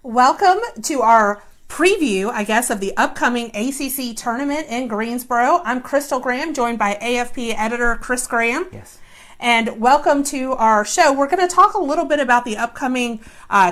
Welcome to our preview, I guess, of the upcoming ACC tournament in Greensboro. I'm Crystal Graham, joined by AFP editor Chris Graham. Yes. And welcome to our show. We're going to talk a little bit about the upcoming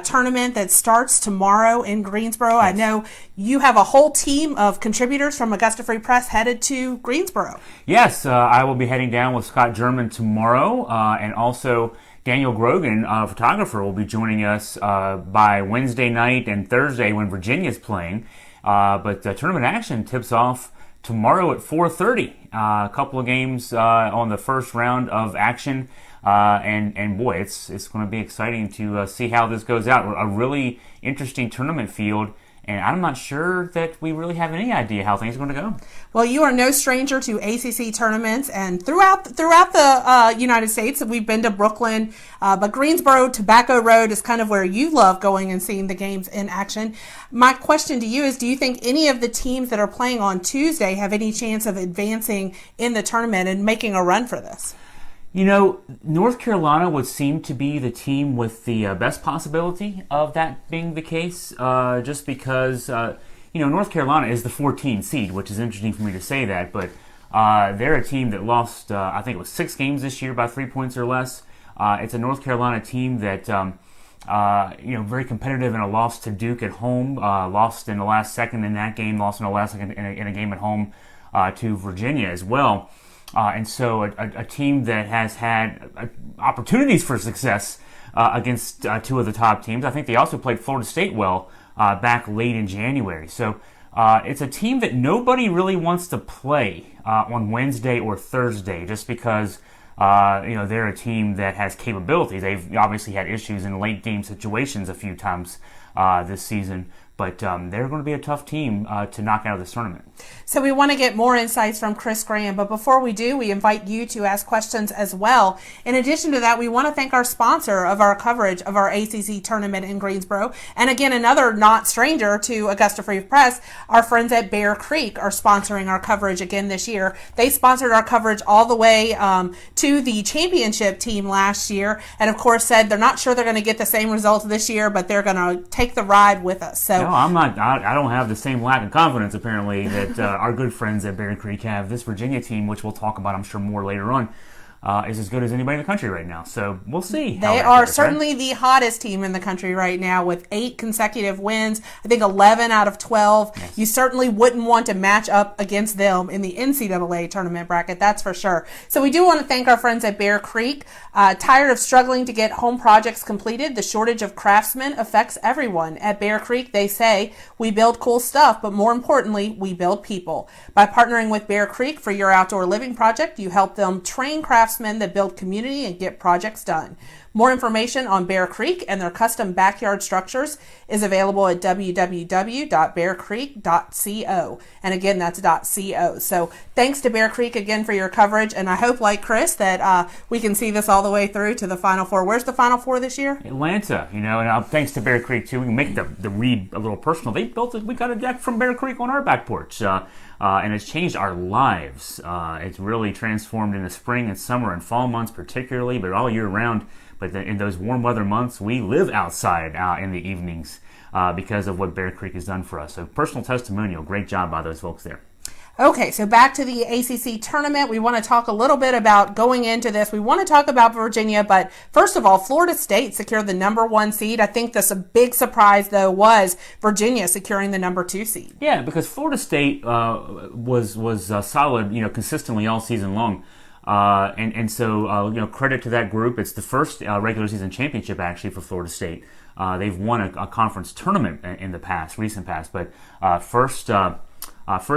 tournament that starts tomorrow in Greensboro. Yes. I know you have a whole team of contributors from Augusta Free Press headed to Greensboro. Yes, I will be heading down with Scott German tomorrow, and also Daniel Grogan, photographer, will be joining us by Wednesday night and Thursday when Virginia's playing. But tournament action tips off tomorrow at 4:30. A couple of games on the first round of action, and boy, it's going to be exciting to see how this goes out. A really interesting tournament field. And I'm not sure that we really have any idea how things are going to go. Well, you are no stranger to ACC tournaments, and throughout the United States, we've been to Brooklyn, but Greensboro, Tobacco Road is kind of where you love going and seeing the games in action. My question to you is, do you think any of the teams that are playing on Tuesday have any chance of advancing in the tournament and making a run for this? You know, North Carolina would seem to be the team with the best possibility of that being the case, just because, North Carolina is the 14 seed, which is interesting for me to say that, but they're a team that lost, I think it was 6 games this year by 3 points or less. It's a North Carolina team that, very competitive in a loss to Duke at home, lost in the last second in that game, lost in the last second in a game at home to Virginia as well. And so a team that has had opportunities for success against 2 of the top teams. I think they also played Florida State well back late in January. So it's a team that nobody really wants to play on Wednesday or Thursday just because they're a team that has capabilities. They've obviously had issues in late game situations a few times this season. But they're going to be a tough team to knock out of this tournament. So we want to get more insights from Chris Graham. But before we do, we invite you to ask questions as well. In addition to that, we want to thank our sponsor of our coverage of our ACC tournament in Greensboro. And again, another not stranger to Augusta Free Press, our friends at Bear Creek are sponsoring our coverage again this year. They sponsored our coverage all the way to the championship team last year. And of course said they're not sure they're going to get the same results this year, but they're going to take the ride with us. So no, I'm not. I don't have the same lack of confidence, apparently, that our good friends at Bear Creek have. This Virginia team, which we'll talk about, I'm sure, more later on, is as good as anybody in the country right now. So we'll see. They are certainly the hottest team in the country right now with 8 consecutive wins. I think 11 out of 12. Yes. You certainly wouldn't want to match up against them in the NCAA tournament bracket, that's for sure. So we do want to thank our friends at Bear Creek. Tired of struggling to get home projects completed? The shortage of craftsmen affects everyone. At Bear Creek, they say, we build cool stuff, but more importantly, we build people. By partnering with Bear Creek for your outdoor living project, you help them train craftsmen that build community and get projects done. More information on Bear Creek and their custom backyard structures is available at www.bearcreek.co. And again, that's .co. So thanks to Bear Creek again for your coverage. And I hope, like Chris, that we can see this all the way through to the Final Four. Where's the Final Four this year? Atlanta, and thanks to Bear Creek, too. We can make the read a little personal. We got a deck from Bear Creek on our back porch. And it's changed our lives. It's really transformed in the spring and summer and fall months particularly, but all year round. But in those warm weather months, we live outside in the evenings because of what Bear Creek has done for us. So personal testimonial, great job by those folks there. Okay, so back to the ACC tournament. We want to talk a little bit about going into this. We want to talk about Virginia, but first of all, Florida State secured the number 1 seed. I think a big surprise, though, was Virginia securing the number 2 seed. Yeah, because Florida State was solid, consistently all season long. So credit to that group. It's the first regular season championship actually for Florida State. They've won a conference tournament in the recent past, but first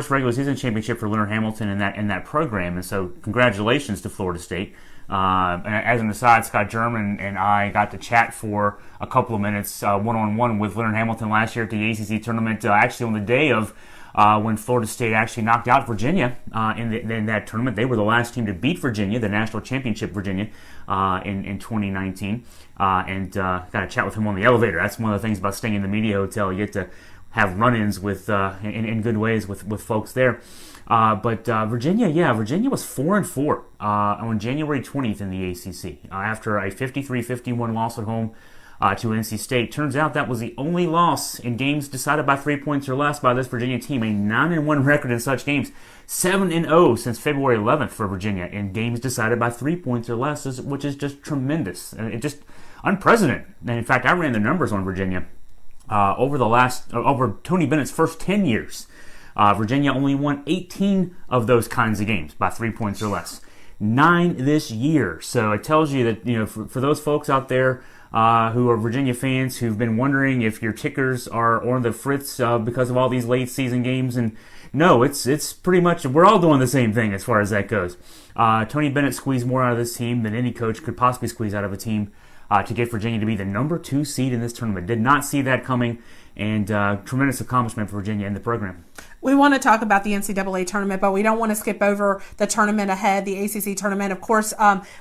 regular season championship for Leonard Hamilton in that program. And so congratulations to Florida State. And as an aside, Scott German and I got to chat for a couple of minutes one-on-one with Leonard Hamilton last year at the ACC tournament, actually on the day of when Florida State actually knocked out Virginia in that tournament. They were the last team to beat Virginia, the national championship Virginia, in 2019. And got to chat with him on the elevator. That's one of the things about staying in the media hotel. You get to have run-ins with in good ways with folks there. But Virginia was 4-4 on January 20th in the ACC after a 53-51 loss at home to NC State. Turns out that was the only loss in games decided by 3 points or less by this Virginia team. A 9-1 record in such games. 7-0 since February 11th for Virginia in games decided by 3 points or less, which is just tremendous. And it just unprecedented. And in fact, I ran the numbers on Virginia over Tony Bennett's first 10 years. Virginia only won 18 of those kinds of games by 3 points or less. 9 this year. So it tells you that, for those folks out there who are Virginia fans who've been wondering if your tickers are on the fritz because of all these late season games, and no, it's pretty much, we're all doing the same thing as far as that goes. Tony Bennett squeezed more out of this team than any coach could possibly squeeze out of a team to get Virginia to be the number 2 seed in this tournament. Did not see that coming, and tremendous accomplishment for Virginia in the program. We want to talk about the NCAA tournament, but we don't want to skip over the tournament ahead, the ACC tournament. Of course,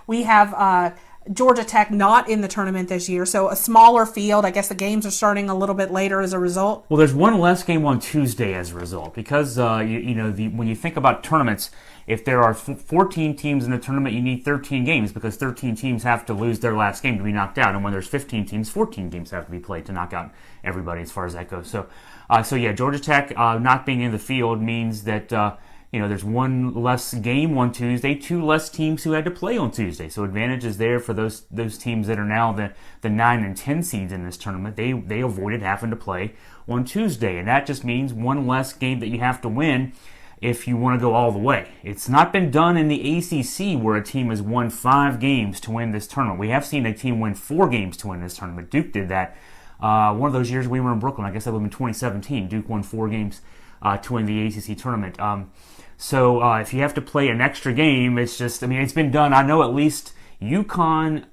we have Georgia Tech not in the tournament this year, so a smaller field. I guess the games are starting a little bit later as a result. Well, there's one less game on Tuesday as a result, because when you think about tournaments, if there are 14 teams in the tournament, you need 13 games, because 13 teams have to lose their last game to be knocked out, and when there's 15 teams, 14 games have to be played to knock out everybody as far as that goes. So Georgia Tech not being in the field means that there's one less game on Tuesday, 2 less teams who had to play on Tuesday. So advantage is there for those teams that are now the 9 and 10 seeds in this tournament. They avoided having to play on Tuesday, and that just means one less game that you have to win if you want to go all the way. It's not been done in the ACC where a team has won 5 games to win this tournament. We have seen a team win 4 games to win this tournament. Duke did that. One of those years we were in Brooklyn, I guess that would have been 2017. Duke won 4 games to win the ACC tournament. So if you have to play an extra game, it's been done. I know at least UConn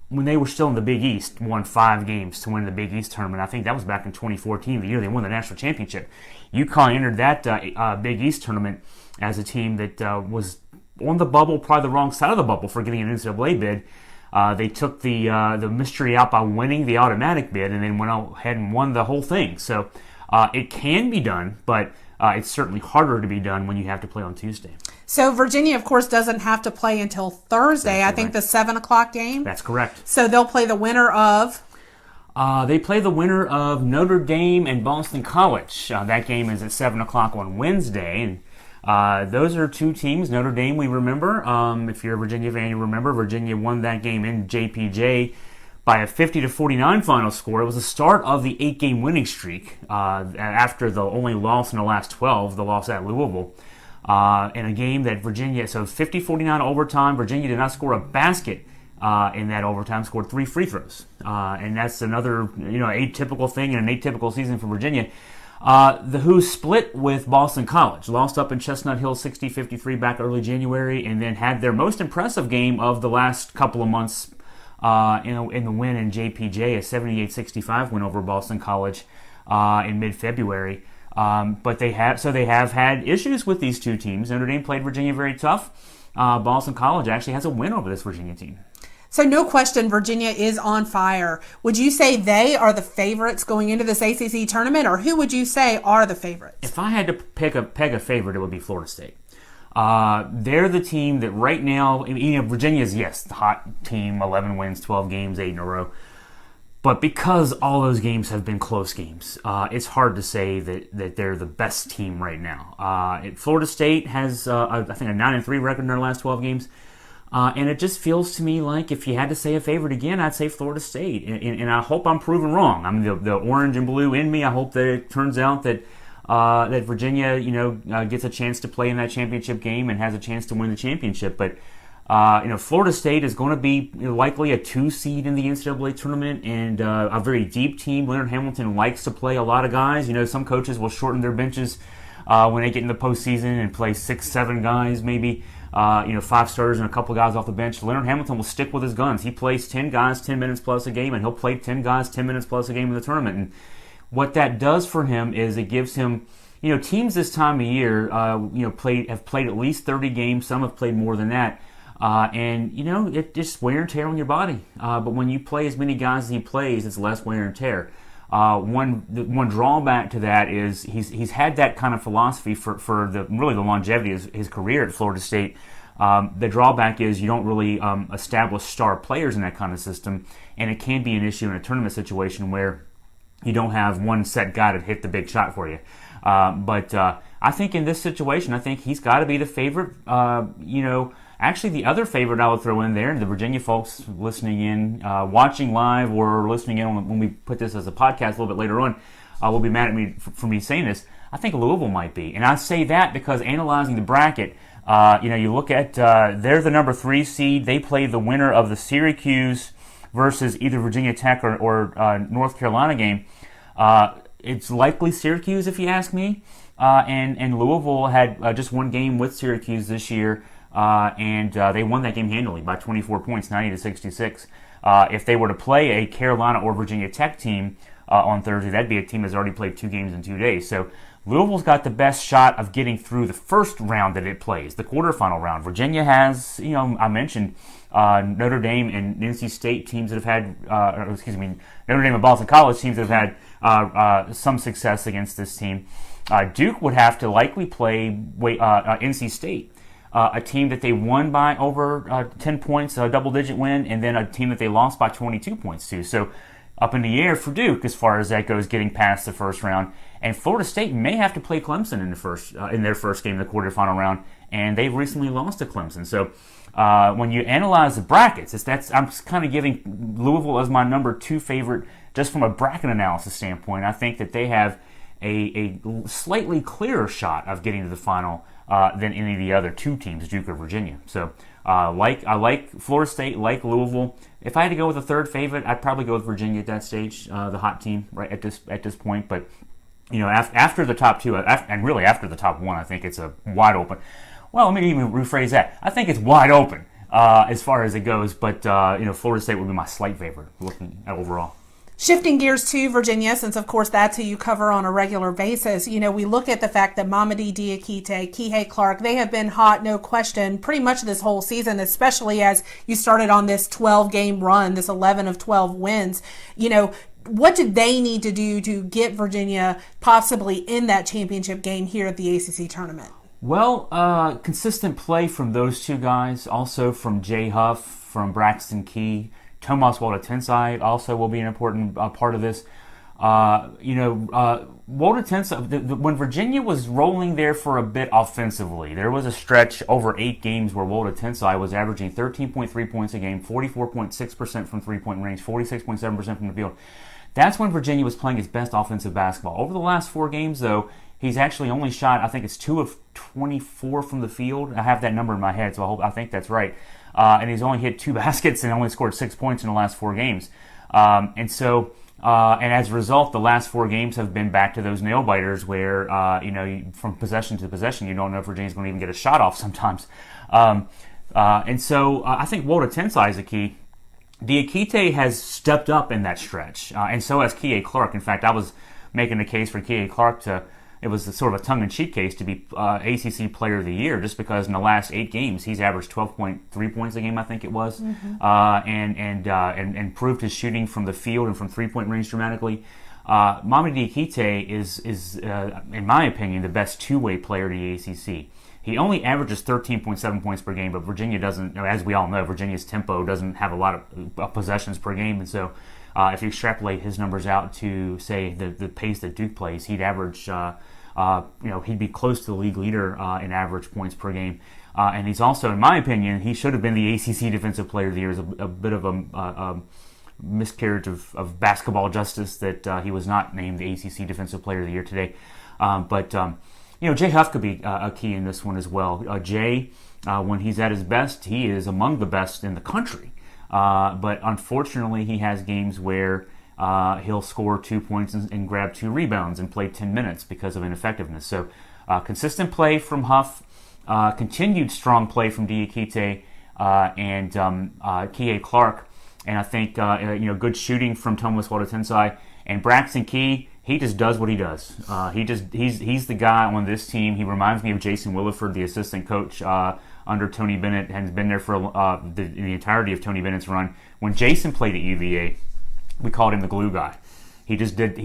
when they were still in the Big East won 5 games to win the Big East tournament. I think that was back in 2014, the year they won the national championship. UConn entered that Big East tournament as a team that was on the bubble, probably the wrong side of the bubble for getting an NCAA bid. They took the mystery out by winning the automatic bid and then went ahead and won the whole thing. So it can be done, but it's certainly harder to be done when you have to play on Tuesday. So Virginia, of course, doesn't have to play until Thursday. I think the 7 o'clock game. That's correct. So they'll play the winner of? They play the winner of Notre Dame and Boston College. That game is at 7 o'clock on Wednesday. And those are 2 teams. Notre Dame, we remember. If you're a Virginia fan, you remember Virginia won that game in JPJ by a 50-49 final score. It was the start of the 8-game winning streak after the only loss in the last 12, the loss at Louisville. In a game that Virginia, so 50-49 overtime, Virginia did not score a basket in that overtime, scored 3 free throws. And that's another atypical thing in an atypical season for Virginia. The Hoos split with Boston College, lost up in Chestnut Hill 60-53 back early January, and then had their most impressive game of the last couple of months in the win in JPJ, a 78-65 win over Boston College in mid-February. But they have had issues with these 2 teams. Notre Dame played Virginia very tough. Boston College actually has a win over this Virginia team. So no question, Virginia is on fire. Would you say they are the favorites going into this ACC tournament, or who would you say are the favorites? If I had to peg a favorite, it would be Florida State. They're the team that right now, Virginia's, yes, the hot team, 11 wins, 12 games, 8 in a row. But because all those games have been close games, it's hard to say that they're the best team right now. Florida State has, I think, a 9-3 record in their last 12 games. And it just feels to me like if you had to say a favorite again, I'd say Florida State. And I hope I'm proven wrong. I mean, the orange and blue in me, I hope that it turns out that Virginia, gets a chance to play in that championship game and has a chance to win the championship. But Florida State is going to be likely a 2 seed in the NCAA tournament and a very deep team. Leonard Hamilton likes to play a lot of guys. Some coaches will shorten their benches when they get in the postseason and play 6-7 guys, maybe 5 starters and a couple guys off the bench. Leonard Hamilton will stick with his guns. He plays 10 guys 10 minutes plus a game, and he'll play 10 guys 10 minutes plus a game in the tournament. And what that does for him is it gives him, teams this time of year, have played at least 30 games. Some have played more than that. It just wear and tear on your body. But when you play as many guys as he plays, it's less wear and tear. One drawback to that is he's had that kind of philosophy for the longevity of his career at Florida State. The drawback is you don't really establish star players in that kind of system, and it can be an issue in a tournament situation where you don't have one set guy to hit the big shot for you. But I think in this situation, I think he's got to be the favorite. Actually, the other favorite I would throw in there, and the Virginia folks listening in, watching live or listening in when we put this as a podcast a little bit later on, will be mad at me for me saying this. I think Louisville might be. And I say that because analyzing the bracket, you look at, they're the number 3 seed. They play the winner of the Syracuse versus either Virginia Tech or North Carolina game. It's likely Syracuse, if you ask me. And Louisville had just one game with Syracuse this year, and they won that game handily by 24 points, 90-66. If they were to play a Carolina or Virginia Tech team on Thursday, that'd be a team that's already played 2 games in 2 days. So Louisville's got the best shot of getting through the first round that it plays, the quarterfinal round. Virginia has, I mentioned Notre Dame and NC State teams that have had, Notre Dame and Boston College teams that have had some success against this team. Duke would have to likely play NC State, a team that they won by over 10 points, a double-digit win, and then a team that they lost by 22 points to. So up in the air for Duke as far as that goes, getting past the first round. And Florida State may have to play Clemson in their first game in the quarterfinal round, and they've recently lost to Clemson. So when you analyze the brackets, I'm kind of giving Louisville as my number 2 favorite just from a bracket analysis standpoint. I think that they have a slightly clearer shot of getting to the final than any of the other 2 teams, Duke or Virginia. So I like Florida State, like Louisville. If I had to go with a third favorite, I'd probably go with Virginia at that stage, the hot team right at this point. But after the top 2, and really after the top 1, I think it's a wide open. Well, let me even rephrase that. I think it's wide open as far as it goes. But Florida State would be my slight favorite looking at overall. Shifting gears to Virginia, since of course that's who you cover on a regular basis, we look at the fact that Mamadi Diakite, Kihei Clark, they have been hot, no question, pretty much this whole season, especially as you started on this 12-game run, this 11 of 12 wins. What do they need to do to get Virginia possibly in that championship game here at the ACC tournament? Well, consistent play from those 2 guys, also from Jay Huff, from Braxton Key. Tomas Woda-Tensai also will be an important part of this. Woda-Tensai, when Virginia was rolling there for a bit offensively, there was a stretch over 8 games where Woda-Tensai was averaging 13.3 points a game, 44.6% from three-point range, 46.7% from the field. That's when Virginia was playing its best offensive basketball. Over the last 4 games, though, he's actually only shot, I think it's 2 of 24 from the field. I have that number in my head, so I think that's right. And he's only hit 2 baskets and only scored 6 points in the last 4 games. And as a result, the last 4 games have been back to those nail biters where, from possession to possession, you don't know if Virginia's going to even get a shot off sometimes. And so I think Woda-Tensai is a key. Diakite has stepped up in that stretch, and so has Kihei Clark. In fact, I was making the case for Kihei Clark it was sort of a tongue-in-cheek case to be ACC Player of the Year, just because in the last 8 games he's averaged 12.3 points a game, I think it was, and improved his shooting from the field and from three-point range dramatically. Mamadi Diakite is in my opinion, the best 2-way player to the ACC. He only averages 13.7 points per game, but Virginia doesn't, as we all know, Virginia's tempo doesn't have a lot of possessions per game, and so if you extrapolate his numbers out to, say, the pace that Duke plays, he'd average, he'd be close to the league leader in average points per game. And he's also, in my opinion, he should have been the ACC Defensive Player of the Year. It's a bit of a miscarriage of basketball justice that he was not named the ACC Defensive Player of the Year today. But Jay Huff could be a key in this one as well. Jay, when he's at his best, he is among the best in the country. But unfortunately, he has games where he'll score 2 points and grab 2 rebounds and play 10 minutes because of ineffectiveness. So consistent play from Huff, continued strong play from Diakite and Kihei Clark, and I think good shooting from Tomas Woda-Tensai and Braxton Key. He just does what he does. He's the guy on this team. He reminds me of Jason Williford, the assistant coach under Tony Bennett, and has been there for the entirety of Tony Bennett's run. When Jason played at UVA, we called him the glue guy. He just did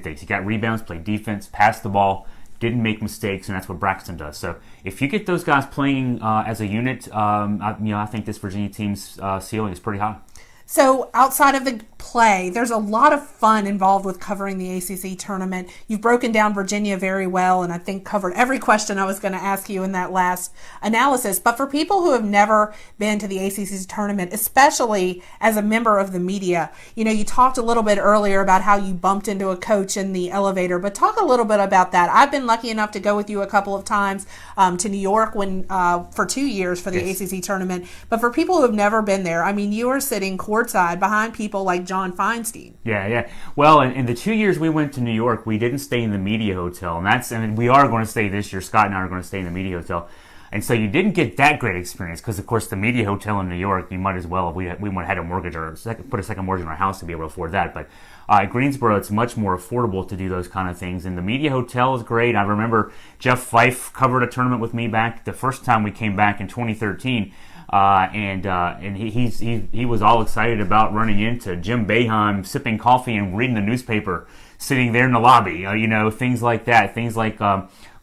things. He got rebounds, played defense, passed the ball, didn't make mistakes, and that's what Braxton does. So if you get those guys playing as a unit, I think this Virginia team's ceiling is pretty high. So outside of the play, there's a lot of fun involved with covering the ACC tournament. You've broken down Virginia very well, and I think covered every question I was going to ask you in that last analysis. But for people who have never been to the ACC tournament, especially as a member of the media, you talked a little bit earlier about how you bumped into a coach in the elevator, but talk a little bit about that. I've been lucky enough to go with you a couple of times to New York for 2 years for the ACC tournament. But for people who have never been there, you are sitting courtside behind people like John Feinstein. Yeah. Well, in the 2 years we went to New York, we didn't stay in the media hotel, and we are going to stay this year. Scott and I are going to stay in the media hotel, and so you didn't get that great experience because, of course, the media hotel in New York, you might as well we might have had a mortgage or put a second mortgage on our house to be able to afford that. But at Greensboro, it's much more affordable to do those kind of things, and the media hotel is great. I remember Jeff Fife covered a tournament with me back the first time we came back in 2013. And he was all excited about running into Jim Boeheim, sipping coffee and reading the newspaper, sitting there in the lobby. Things like that. Things like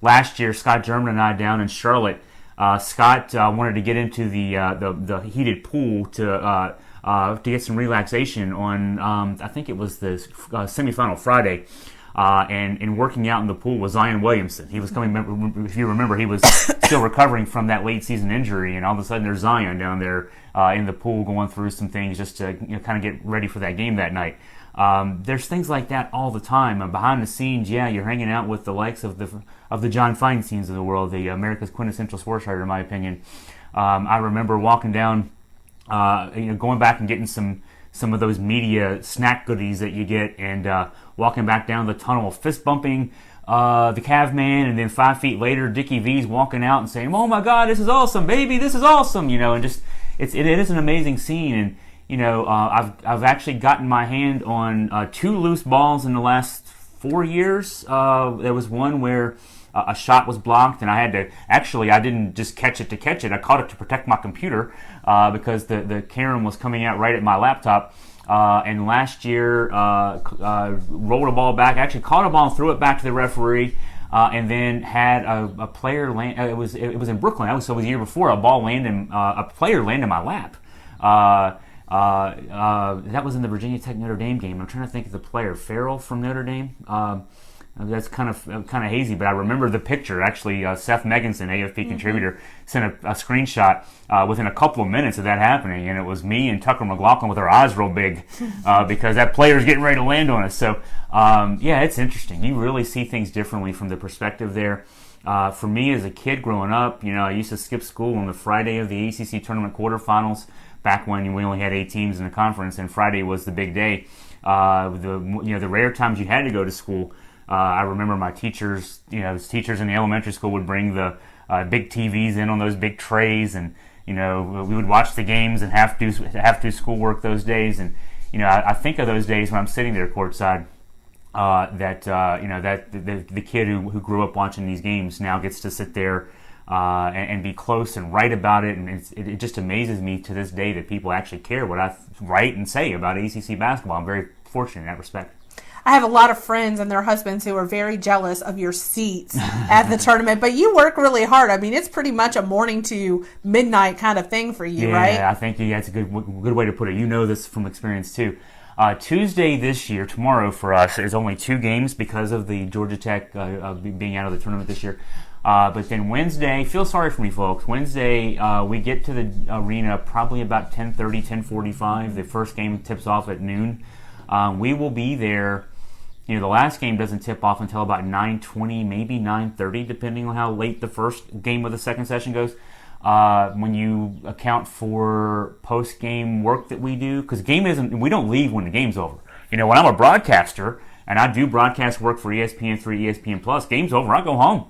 last year, Scott German and I down in Charlotte. Scott wanted to get into the heated pool to get some relaxation on. I think it was the semifinal Friday. And working out in the pool was Zion Williamson. He was coming. If you remember, he was still recovering from that late season injury, and all of a sudden there's Zion down there in the pool going through some things just to kind of get ready for that game that night. There's things like that all the time. And behind the scenes, you're hanging out with the likes of the John Feinsteins of the world, the America's quintessential sports writer, in my opinion. I remember walking down, going back and getting some of those media snack goodies that you get, and walking back down the tunnel, fist bumping the Cav man, and then 5 feet later, Dickie V's walking out and saying, "Oh my God, this is awesome, baby! This is awesome!" And just it is an amazing scene. And I've actually gotten my hand on 2 loose balls in the last 4 years. There was one where a shot was blocked, and I didn't just catch it to catch it. I caught it to protect my computer because the carom was coming out right at my laptop. And last year, rolled a ball back, actually caught a ball and threw it back to the referee, and then had a player land. It was in Brooklyn. It was the year before. A player landed in my lap. That was in the Virginia Tech Notre Dame game. I'm trying to think of the player, Farrell from Notre Dame. That's kind of hazy, but I remember the picture. Actually, Seth Megginson, AFP contributor, sent a screenshot within a couple of minutes of that happening, and it was me and Tucker McLaughlin with our eyes real big because that player's getting ready to land on us. So, it's interesting. You really see things differently from the perspective there. For me, as a kid growing up, I used to skip school on the Friday of the ACC tournament quarterfinals back when we only had 8 teams in the conference, and Friday was the big day. The rare times you had to go to school. I remember my teachers, teachers in the elementary school would bring the big TVs in on those big trays, and we would watch the games and have to do schoolwork those days. And I think of those days when I'm sitting there courtside. That the kid who grew up watching these games now gets to sit there and be close and write about it, and it just amazes me to this day that people actually care what I write and say about ACC basketball. I'm very fortunate in that respect. I have a lot of friends and their husbands who are very jealous of your seats at the tournament, but you work really hard. It's pretty much a morning to midnight kind of thing for you, right? Yeah, I think that's a good way to put it. You know this from experience too. Tuesday this year, tomorrow for us, is only 2 games because of the Georgia Tech being out of the tournament this year. But then Wednesday, feel sorry for me, folks. Wednesday, we get to the arena probably about 10:30, 10:45. The first game tips off at noon. We will be there. The last game doesn't tip off until about 9:20, maybe 9:30, depending on how late the first game of the second session goes. When you account for post-game work that we do, because we don't leave when the game's over. When I'm a broadcaster and I do broadcast work for ESPN3, ESPN Plus, game's over, I go home.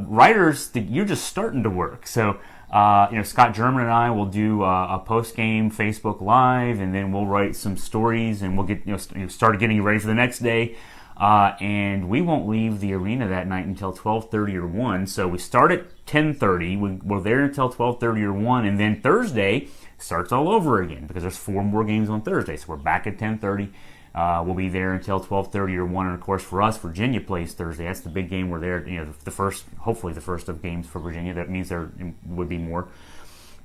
Writers, you're just starting to work. So, Scott German and I will do a post-game Facebook Live, and then we'll write some stories, and we'll get start getting ready for the next day. And we won't leave the arena that night until 12:30 or 1. So we start at 10:30. We're there until 12:30 or 1, and then Thursday starts all over again because there's 4 more games on Thursday. So we're back at 10:30. We'll be there until 12:30 or 1, and of course for us, Virginia plays Thursday. That's the big game. We're there, hopefully the first of games for Virginia. That means there would be more.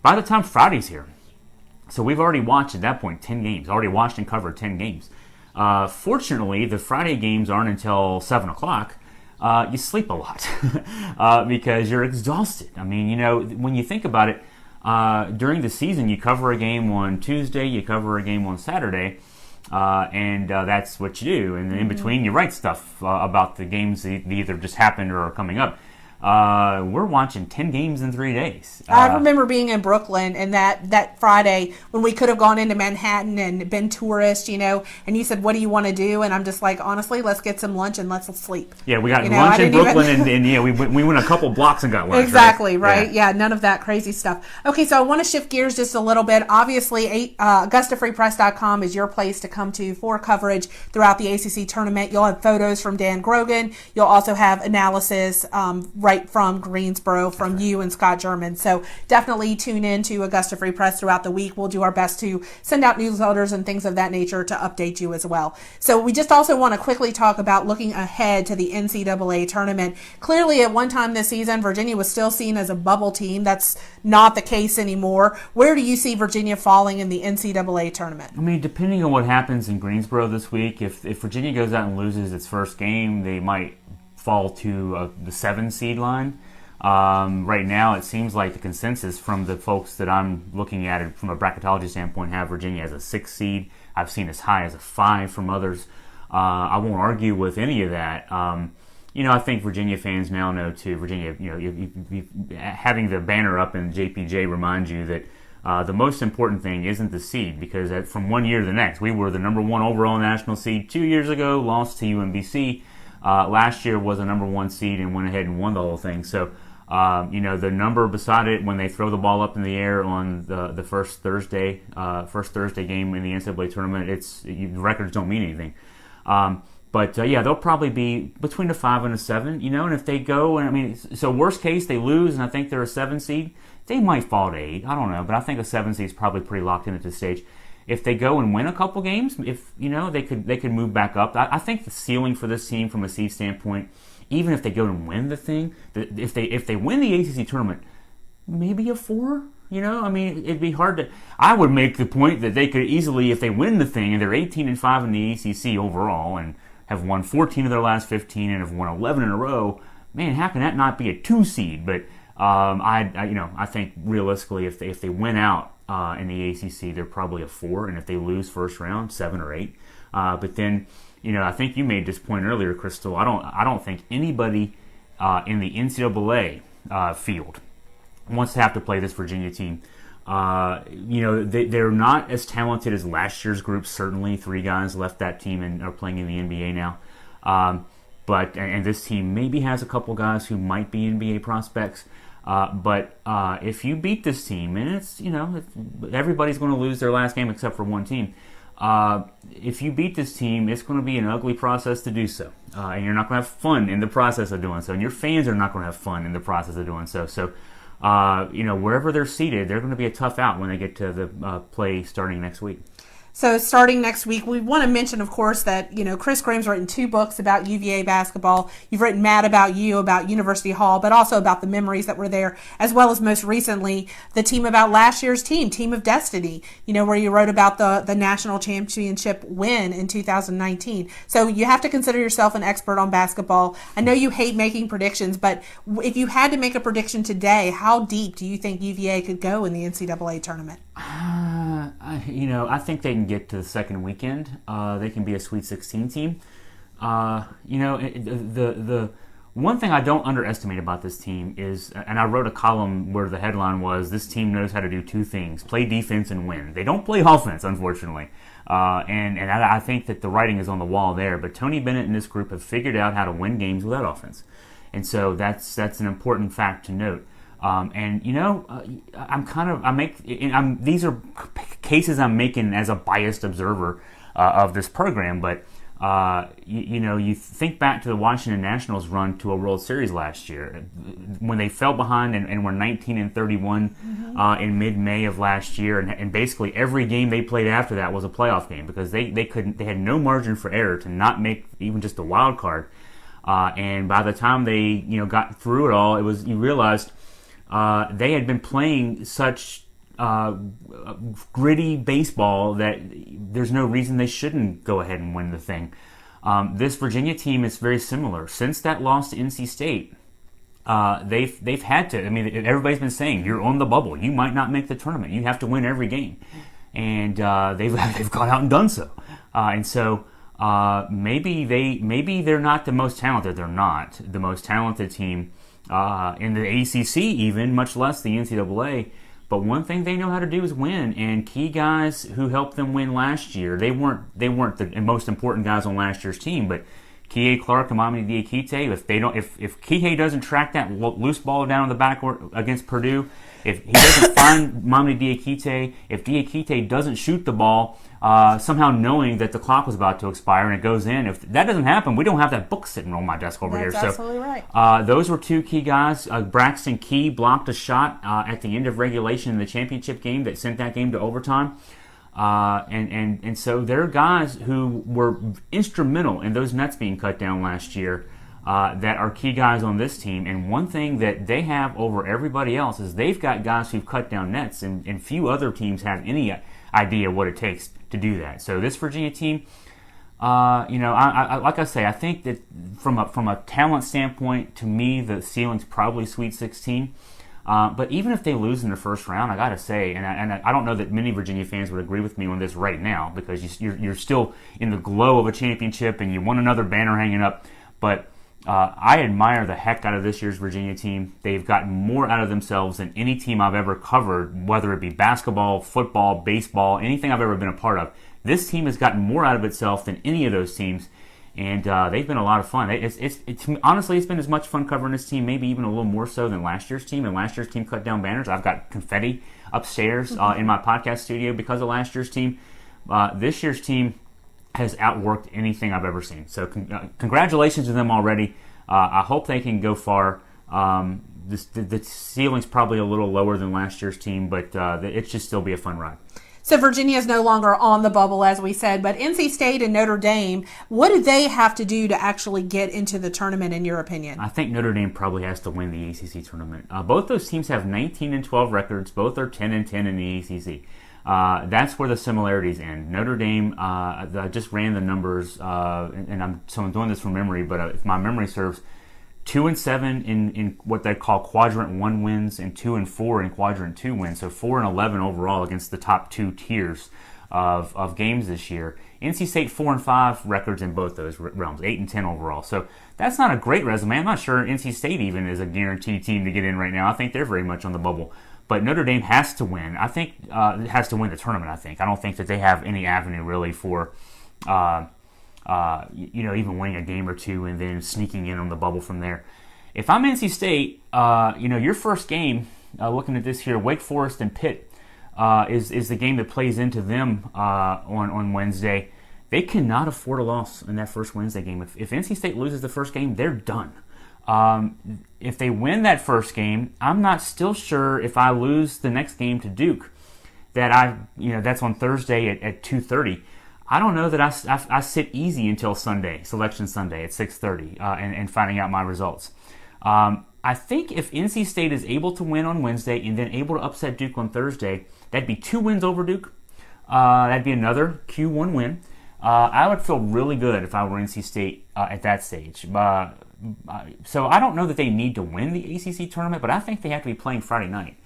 By the time Friday's here, so we've already watched at that point 10 games, already watched and covered 10 games. Fortunately, the Friday games aren't until 7 o'clock. You sleep a lot because you're exhausted. I mean, when you think about it, during the season, you cover a game on Tuesday, you cover a game on Saturday, and that's what you do. And then in between, you write stuff about the games that either just happened or are coming up. We're watching 10 games in 3 days. I remember being in Brooklyn and that Friday when we could have gone into Manhattan and been tourists, and you said, what do you want to do? And I'm just like, honestly, let's get some lunch and let's sleep. Yeah, we got lunch in Brooklyn and we went a couple blocks and got lunch. Exactly, right? Yeah, none of that crazy stuff. Okay, so I want to shift gears just a little bit. Obviously, AugustaFreePress.com is your place to come to for coverage throughout the ACC tournament. You'll have photos from Dan Grogan. You'll also have analysis right from Greensboro, from you and Scott German. So definitely tune in to Augusta Free Press throughout the week. We'll do our best to send out newsletters and things of that nature to update you as well. So we just also want to quickly talk about looking ahead to the NCAA tournament. Clearly, at one time this season, Virginia was still seen as a bubble team. That's not the case anymore. Where do you see Virginia falling in the NCAA tournament? I mean, depending on what happens in Greensboro this week, if Virginia goes out and loses its first game, they might fall to the 7 seed line. Right now, it seems like the consensus from the folks that I'm looking at it from a bracketology standpoint have Virginia as a 6 seed. I've seen as high as a 5 from others. I won't argue with any of that. I think Virginia fans now know too. Virginia, having the banner up in JPJ reminds you that the most important thing isn't the seed, because from one year to the next, we were the number 1 overall national seed 2 years ago, lost to UMBC. Last year was a number 1 seed and went ahead and won the whole thing. So, the number beside it when they throw the ball up in the air on the first Thursday game in the NCAA tournament, the records don't mean anything. But they'll probably be between a 5 and a 7. And if they go so worst case they lose and I think they're a 7 seed, they might fall to 8. I don't know, but I think a 7 seed is probably pretty locked in at this stage. If they go and win a couple games, they could move back up. I think the ceiling for this team from a seed standpoint, even if they go and win the thing, if they win the ACC tournament, maybe a 4. It'd be hard to. I would make the point that they could easily, if they win the thing and they're 18-5 in the ACC overall and have won 14 of their last 15 and have won 11 in a row. Man, how can that not be a 2 seed? But I think realistically, if they win out in the ACC, they're probably a 4, and if they lose first round, 7 or 8. But then, I think you made this point earlier, Crystal. I don't think anybody in the NCAA field wants to have to play this Virginia team. They're not as talented as last year's group. Certainly, 3 guys left that team and are playing in the NBA now. But this team maybe has a couple guys who might be NBA prospects. But if you beat this team, and it's everybody's going to lose their last game except for one team. If you beat this team, it's going to be an ugly process to do so, and you're not going to have fun in the process of doing so, and your fans are not going to have fun in the process of doing so. So, wherever they're seated, they're going to be a tough out when they get to the play starting next week. So starting next week, we want to mention, of course, that, Chris Graham's written 2 books about UVA basketball. You've written Matt about University Hall, but also about the memories that were there, as well as most recently, the team about last year's Team of Destiny, where you wrote about the national championship win in 2019. So you have to consider yourself an expert on basketball. I know you hate making predictions, but if you had to make a prediction today, how deep do you think UVA could go in the NCAA tournament? I think they can get to the second weekend. They can be a Sweet 16 team. The one thing I don't underestimate about this team is, and I wrote a column where the headline was, this team knows how to do 2 things, play defense and win. They don't play offense, unfortunately. And I think that the writing is on the wall there. But Tony Bennett and this group have figured out how to win games without offense. And so that's an important fact to note. These are cases I'm making as a biased observer of this program, but You think back to the Washington Nationals run to a World Series last year when they fell behind and were 19-31 in mid-May of last year, and basically every game they played after that was a playoff game because they had no margin for error to not make even just a wild card. And by the time they got through it all, you realized they had been playing such gritty baseball that there's no reason they shouldn't go ahead and win the thing. This Virginia team is very similar. Since that loss to NC State, they've had to. I mean, everybody's been saying you're on the bubble. You might not make the tournament. You have to win every game, and they've gone out and done so. And so maybe they're not the most talented. They're not the most talented team in the ACC, even much less the NCAA. But one thing they know how to do is win, and key guys who helped them win last year, they weren't the most important guys on last year's team, but Kihei Clark and Mamadi Diakite, if Kihei doesn't track that loose ball down the back against Purdue, if he doesn't find Mamadi Diakite, if Diakite doesn't shoot the ball, somehow knowing that the clock was about to expire and it goes in, if that doesn't happen, we don't have that book sitting on my desk over here. That's absolutely right. Those were two key guys. Braxton Key blocked a shot at the end of regulation in the championship game that sent that game to overtime. And so there are guys who were instrumental in those nets being cut down last year that are key guys on this team. And one thing that they have over everybody else is they've got guys who've cut down nets, and few other teams have any idea what it takes to do that. So this Virginia team, I like I say, I think that from a talent standpoint, to me, the ceiling's probably Sweet 16. But even if they lose in the first round, I gotta say, and I don't know that many Virginia fans would agree with me on this right now because you're still in the glow of a championship and you want another banner hanging up. But I admire the heck out of this year's Virginia team. They've gotten more out of themselves than any team I've ever covered, whether it be basketball, football, baseball, anything I've ever been a part of. This team has gotten more out of itself than any of those teams. And they've been a lot of fun. Honestly, it's been as much fun covering this team, maybe even a little more so than last year's team. And last year's team cut down banners. I've got confetti upstairs in my podcast studio because of last year's team. This year's team has outworked anything I've ever seen. So congratulations to them already. I hope they can go far. The ceiling's probably a little lower than last year's team, but it should still be a fun ride. So Virginia is no longer on the bubble, as we said, but NC State and Notre Dame, what do they have to do to actually get into the tournament, in your opinion? I think Notre Dame probably has to win the ACC tournament. Both those teams have 19-12 records. Both are 10-10 in the ACC. That's where the similarities end. Notre Dame, I just ran the numbers, and I'm doing this from memory, but if my memory serves, 2-7 in what they call Quadrant 1 wins and 2-4 in Quadrant 2 wins. So 4-11 overall against the top two tiers of games this year. NC State 4-5 records in both those realms, 8-10 overall. So that's not a great resume. I'm not sure NC State even is a guaranteed team to get in right now. I think they're very much on the bubble. But Notre Dame has to win. I think it has to win the tournament, I don't think that they have any avenue really for even winning a game or two and then sneaking in on the bubble from there. If I'm NC State, your first game, looking at this here, Wake Forest and Pitt is the game that plays into them on Wednesday. They cannot afford a loss in that first Wednesday game. If NC State loses the first game, they're done. If they win that first game, I'm not still sure if I lose the next game to Duke, that's on Thursday at 2:30. I don't know that I sit easy until Sunday, Selection Sunday at 6:30, and finding out my results. I think if NC State is able to win on Wednesday and then able to upset Duke on Thursday, that'd be 2 wins over Duke. That'd be another Q1 win. I would feel really good if I were NC State at that stage. So I don't know that they need to win the ACC tournament, but I think they have to be playing Friday night.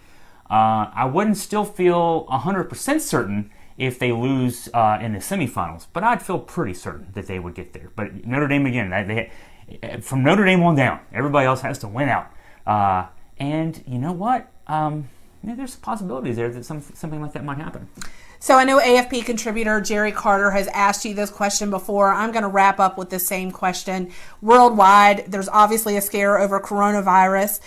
I wouldn't still feel 100% certain if they lose in the semifinals, but I'd feel pretty certain that they would get there. But Notre Dame, again, from Notre Dame on down, everybody else has to win out. And you know what? There's possibilities there that something like that might happen. So I know AFP contributor Jerry Carter has asked you this question before. I'm going to wrap up with the same question. Worldwide, there's obviously a scare over coronavirus.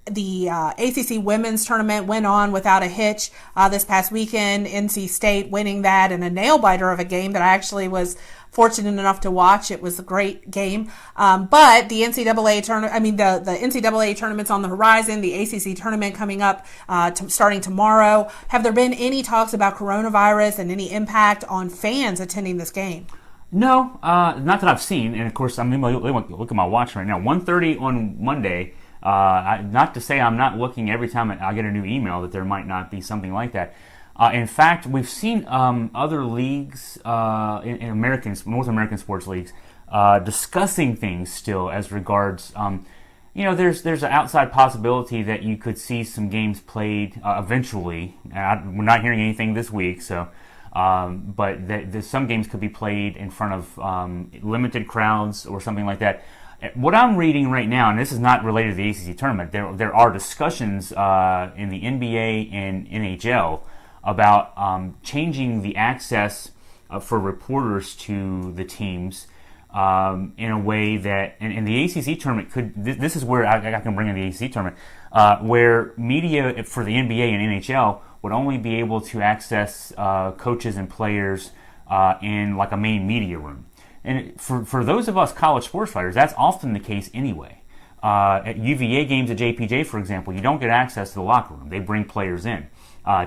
The ACC women's tournament went on without a hitch this past weekend. NC State winning that in a nail-biter of a game that I actually was fortunate enough to watch. It was a great game. But the NCAA tournament, the NCAA tournament's on the horizon. The ACC tournament coming up starting tomorrow. Have there been any talks about coronavirus and any impact on fans attending this game? No, not that I've seen. And of course, look at my watch right now. 1:30 on Monday. Not to say I'm not looking every time I get a new email that there might not be something like that. In fact, we've seen other leagues in North American sports leagues discussing things still as regards. There's an outside possibility that you could see some games played eventually. We're not hearing anything this week, so. But some games could be played in front of limited crowds or something like that. What I'm reading right now, and this is not related to the ACC tournament, there are discussions in the NBA and NHL about changing the access for reporters to the teams in a way that, and the ACC tournament could. This is where I can bring in the ACC tournament, where media for the NBA and NHL would only be able to access coaches and players in like a main media room. And for those of us college sports writers, that's often the case anyway. At UVA games at JPJ, for example, you don't get access to the locker room. They bring players in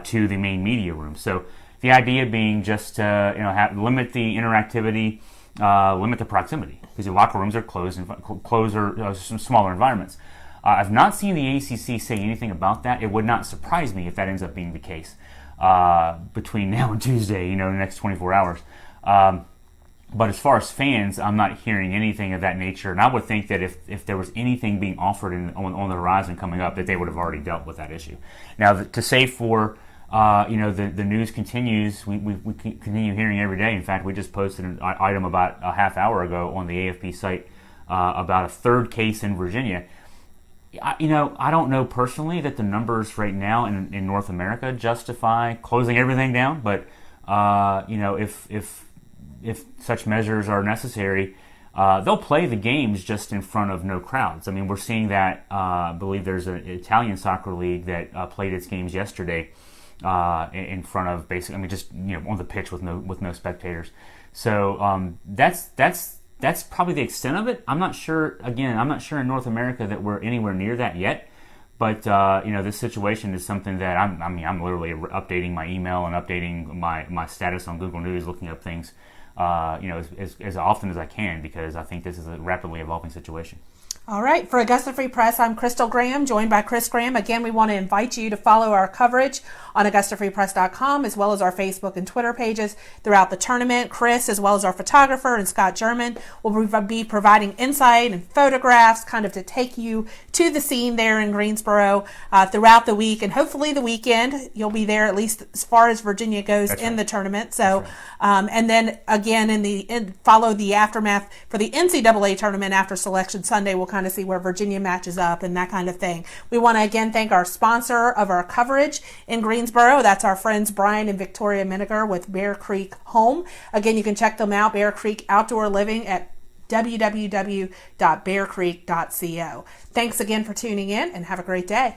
to the main media room. So the idea being just to limit the interactivity, limit the proximity, because your locker rooms are closed or smaller environments. I've not seen the ACC say anything about that. It would not surprise me if that ends up being the case between now and Tuesday, the next 24 hours. But as far as fans, I'm not hearing anything of that nature. And I would think that if there was anything being offered on the horizon coming up, that they would have already dealt with that issue. Now, to say for the news continues, we continue hearing every day. In fact, we just posted an item about a half hour ago on the AFP site about a third case in Virginia. I don't know personally that the numbers right now in North America justify closing everything down, but if such measures are necessary, they'll play the games just in front of no crowds. I mean, we're seeing that. I believe there's an Italian soccer league that played its games yesterday in front of basically, just on the pitch with no spectators. So that's probably the extent of it. I'm not sure. Again, I'm not sure in North America that we're anywhere near that yet. But this situation is something that I'm literally updating my email and updating my status on Google News, looking up things, as often as I can, because I think this is a rapidly evolving situation. All right. For Augusta Free Press, I'm Crystal Graham, joined by Chris Graham. Again, we want to invite you to follow our coverage on AugustaFreePress.com, as well as our Facebook and Twitter pages throughout the tournament. Chris, as well as our photographer and Scott German, will be providing insight and photographs kind of to take you to the scene there in Greensboro throughout the week, and hopefully the weekend. You'll be there at least as far as Virginia goes in the tournament. So, and then again, follow the aftermath for the NCAA tournament after Selection Sunday. We'll kind of see where Virginia matches up and that kind of thing. We want to again thank our sponsor of our coverage in Greensboro. That's our friends Brian and Victoria Miniger with Bear Creek Home. Again, you can check them out, Bear Creek Outdoor Living, at www.bearcreek.co. Thanks again for tuning in, and have a great day.